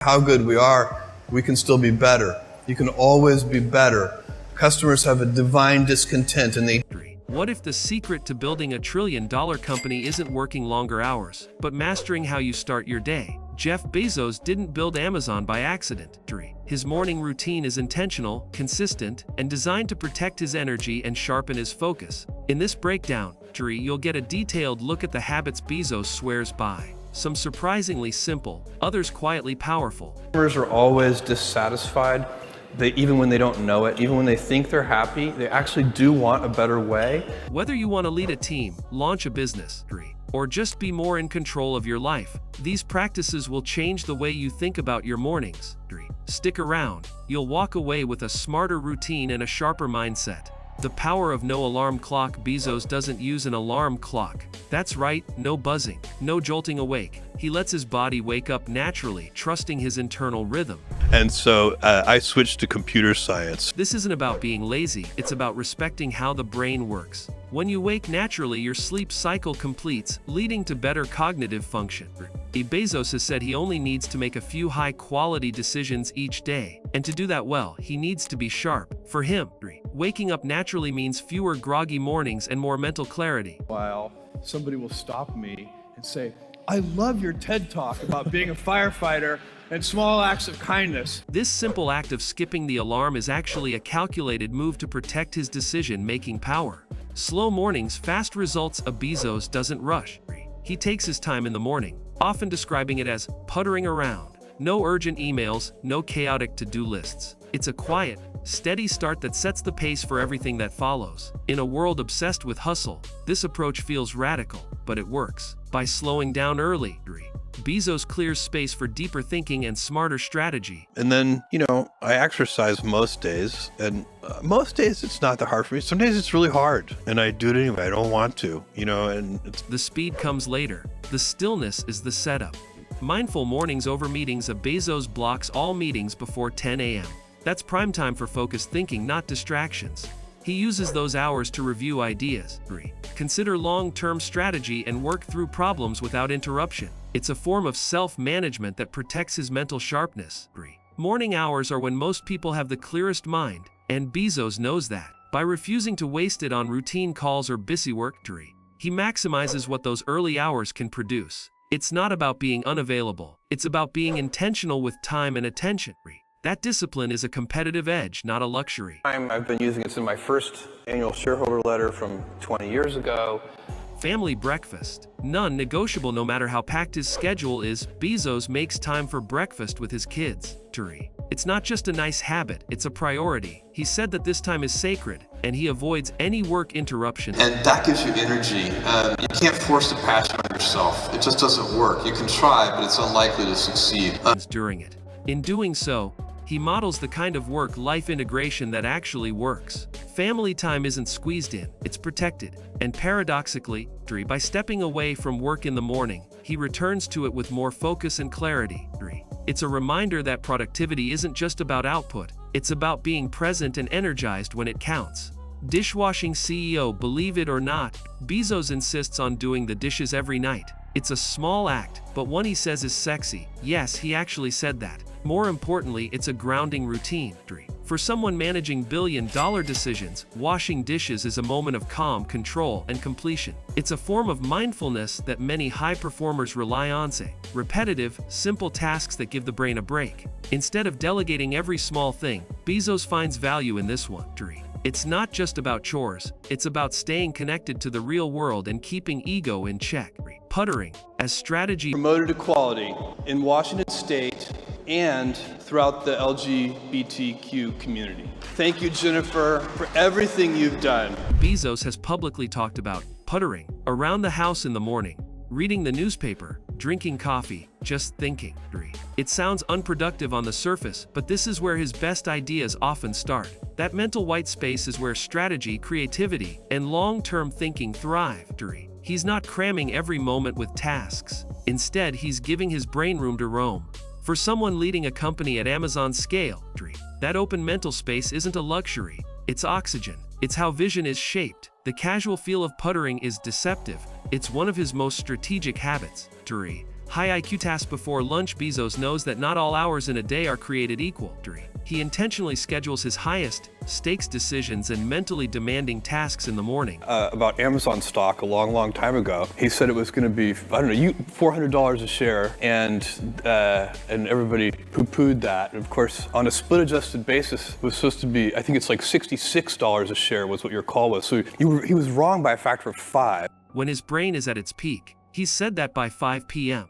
how good we are, we can still be better. You can always be better. Customers have a divine discontent and they... What if the secret to building $1 trillion company isn't working longer hours, but mastering how you start your day? Jeff Bezos didn't build Amazon by accident. His morning routine is intentional, consistent, and designed to protect his energy and sharpen his focus. In this breakdown, you'll get a detailed look at the habits Bezos swears by. Some surprisingly simple, others quietly powerful. Customers are always dissatisfied. Even when they don't know it, even when they think they're happy, they actually do want a better way. Whether you want to lead a team, launch a business, or just be more in control of your life, these practices will change the way you think about your mornings. Stick around, you'll walk away with a smarter routine and a sharper mindset. The power of no alarm clock. Bezos doesn't use an alarm clock. That's right, no buzzing, no jolting awake. He lets his body wake up naturally, trusting his internal rhythm. And so I switched to computer science. This isn't about being lazy, it's about respecting how the brain works. When you wake naturally, your sleep cycle completes, leading to better cognitive function. Bezos has said he only needs to make a few high-quality decisions each day, and to do that well, he needs to be sharp. For him, waking up naturally means fewer groggy mornings and more mental clarity. While somebody will stop me and say, "I love your TED Talk about being a firefighter and small acts of kindness." This simple act of skipping the alarm is actually a calculated move to protect his decision-making power. Slow mornings, fast results. Bezos doesn't rush. He takes his time in the morning, often describing it as puttering around. No urgent emails, no chaotic to-do lists. It's a quiet, steady start that sets the pace for everything that follows. In a world obsessed with hustle, this approach feels radical, but it works. By slowing down early, Bezos clears space for deeper thinking and smarter strategy. And then, I exercise most days, and most days it's not that hard for me. Some days it's really hard, and I do it anyway. I don't want to, and the speed comes later. The stillness is the setup. Mindful mornings over meetings. Bezos blocks all meetings before 10 a.m. That's prime time for focused thinking, not distractions. He uses those hours to review ideas, consider long-term strategy, and work through problems without interruption. It's a form of self-management that protects his mental sharpness. Morning hours are when most people have the clearest mind, and Bezos knows that. By refusing to waste it on routine calls or busy work, he maximizes what those early hours can produce. It's not about being unavailable, it's about being intentional with time and attention. That discipline is a competitive edge, not a luxury. I've been using it in my first annual shareholder letter from 20 years ago. Family breakfast. Non-negotiable. No matter how packed his schedule is, Bezos makes time for breakfast with his kids. It's not just a nice habit, it's a priority. He said that this time is sacred, and he avoids any work interruption. And that gives you energy. You can't force the passion on yourself. It just doesn't work. You can try, but it's unlikely to succeed. During it. In doing so, he models the kind of work-life integration that actually works. Family time isn't squeezed in, it's protected. And paradoxically, by stepping away from work in the morning, he returns to it with more focus and clarity. It's a reminder that productivity isn't just about output, it's about being present and energized when it counts. Dishwashing CEO. Believe it or not, Bezos insists on doing the dishes every night. It's a small act, but one he says is sexy. Yes, he actually said that. More importantly, it's a grounding routine. For someone managing billion-dollar decisions, washing dishes is a moment of calm, control, and completion. It's a form of mindfulness that many high performers rely on. Repetitive, simple tasks that give the brain a break. Instead of delegating every small thing, Bezos finds value in this one. It's not just about chores, it's about staying connected to the real world and keeping ego in check. Puttering as strategy. Promoted equality in Washington State and throughout the LGBTQ community. Thank you, Jennifer, for everything you've done. Bezos has publicly talked about puttering around the house in the morning, reading the newspaper, drinking coffee, just thinking. It sounds unproductive on the surface, but this is where his best ideas often start. That mental white space is where strategy, creativity, and long-term thinking thrive. He's not cramming every moment with tasks. Instead, he's giving his brain room to roam. For someone leading a company at Amazon's scale, that open mental space isn't a luxury, it's oxygen. It's how vision is shaped. The casual feel of puttering is deceptive. It's one of his most strategic habits. High IQ tasks before lunch. Bezos knows that not all hours in a day are created equal. 3. He intentionally schedules his highest stakes decisions and mentally demanding tasks in the morning. About Amazon stock a long, long time ago. He said it was going to be, I don't know, $400 a share, and everybody poo-pooed that. And of course, on a split-adjusted basis, it was supposed to be, I think it's like $66 a share was what your call was. So he was wrong by a factor of 5. When his brain is at its peak, he said that by 5 p.m.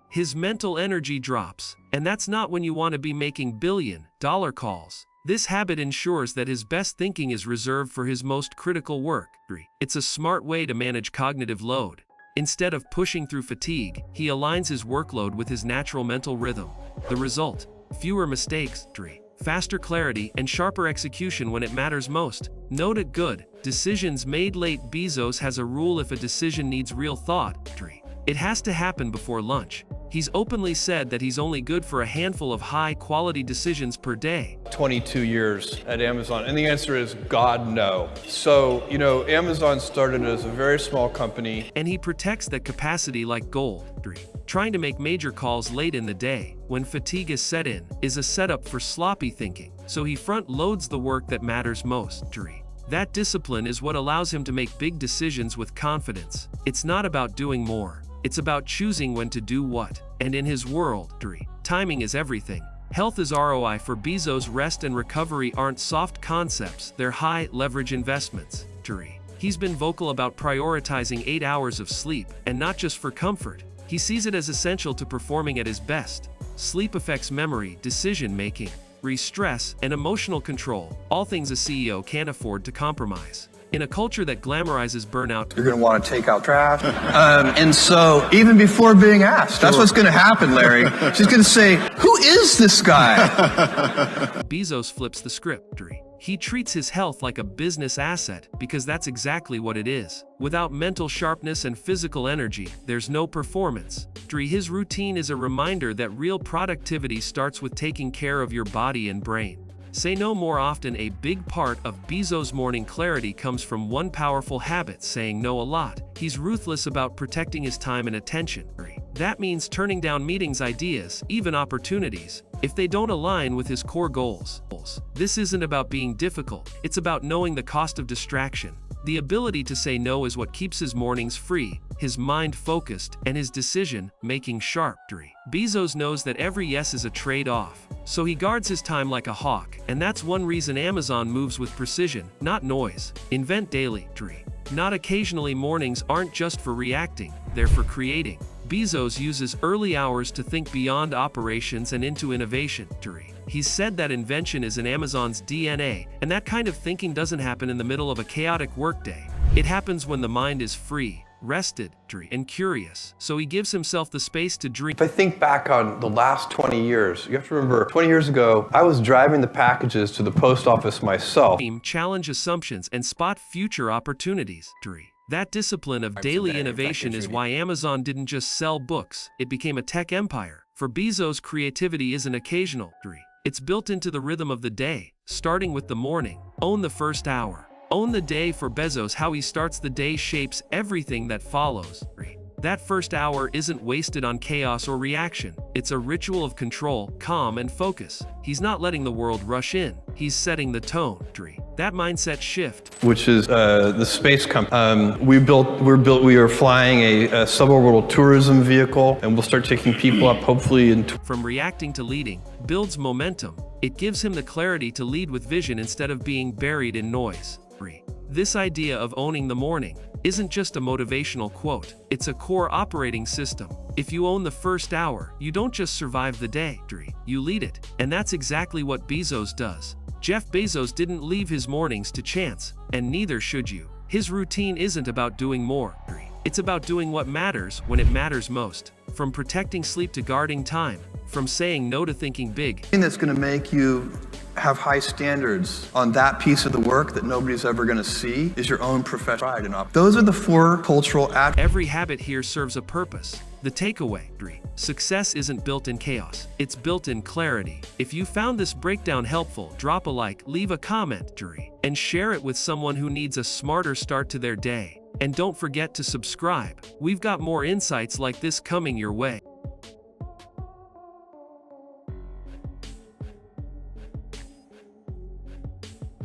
his mental energy drops, and that's not when you want to be making billion-dollar calls. This habit ensures that his best thinking is reserved for his most critical work. 3. It's a smart way to manage cognitive load. Instead of pushing through fatigue, he aligns his workload with his natural mental rhythm. The result? Fewer mistakes. 3. Faster clarity and sharper execution when it matters most. Note it good. Decisions made late. Bezos has a rule: if a decision needs real thought, 3. It has to happen before lunch. He's openly said that he's only good for a handful of high-quality decisions per day. 22 years at Amazon, and the answer is God, no. So, Amazon started as a very small company. And he protects that capacity like gold. 3. Trying to make major calls late in the day, when fatigue is set in, is a setup for sloppy thinking. So he front-loads the work that matters most. 3. That discipline is what allows him to make big decisions with confidence. It's not about doing more. It's about choosing when to do what. And in his world, 3. Timing is everything. Health is ROI. For Bezos, rest and recovery aren't soft concepts, they're high-leverage investments. 3. He's been vocal about prioritizing 8 hours of sleep, and not just for comfort. He sees it as essential to performing at his best. Sleep affects memory, decision-making, stress, and emotional control, all things a CEO can't afford to compromise. In a culture that glamorizes burnout, You're going to want to take out trash. And so, even before being asked, that's what's going to happen, Larry. She's going to say, who is this guy? Bezos flips the script. 3. He treats his health like a business asset, because that's exactly what it is. Without mental sharpness and physical energy, there's no performance. 3. His routine is a reminder that real productivity starts with taking care of your body and brain. Say no more often. A big part of Bezos' morning clarity comes from one powerful habit: saying no a lot. He's ruthless about protecting his time and attention. 3. That means turning down meetings, ideas, even opportunities, if they don't align with his core goals. This isn't about being difficult, it's about knowing the cost of distraction. The ability to say no is what keeps his mornings free, his mind focused, and his decision-making sharp. 3. Bezos knows that every yes is a trade-off, so he guards his time like a hawk, and that's one reason Amazon moves with precision, not noise. Invent daily. 3. Not occasionally. Mornings aren't just for reacting, they're for creating. Bezos uses early hours to think beyond operations and into innovation. 3. He's said that invention is in Amazon's DNA, and that kind of thinking doesn't happen in the middle of a chaotic workday. It happens when the mind is free, rested, and curious. So he gives himself the space to dream. If I think back on the last 20 years, you have to remember, 20 years ago, I was driving the packages to the post office myself. Challenge assumptions and spot future opportunities. 3. That discipline of daily innovation is why Amazon didn't just sell books, it became a tech empire. For Bezos, creativity isn't occasional. 3. It's built into the rhythm of the day, starting with the morning. Own the first hour. Own the day. For Bezos, how he starts the day shapes everything that follows. 3. That first hour isn't wasted on chaos or reaction. It's a ritual of control, calm, and focus. He's not letting the world rush in. He's setting the tone. 3. That mindset shift, which is the space company. We are flying a suborbital tourism vehicle, and we'll start taking people up hopefully in. From reacting to leading, builds momentum. It gives him the clarity to lead with vision instead of being buried in noise. 3. This idea of owning the morning isn't just a motivational quote, it's a core operating system. If you own the first hour, you don't just survive the day, you lead it. And that's exactly what Bezos does. Jeff Bezos didn't leave his mornings to chance, and neither should you. His routine isn't about doing more. It's about doing what matters when it matters most. From protecting sleep to guarding time, from saying no to thinking big. Thing that's going to make you have high standards on that piece of the work that nobody's ever going to see is your own professional pride and Those are the 4 cultural attributes. Every habit here serves a purpose. The takeaway: success isn't built in chaos, it's built in clarity. If you found this breakdown helpful, drop a like, leave a comment, and share it with someone who needs a smarter start to their day. And don't forget to subscribe. We've got more insights like this coming your way.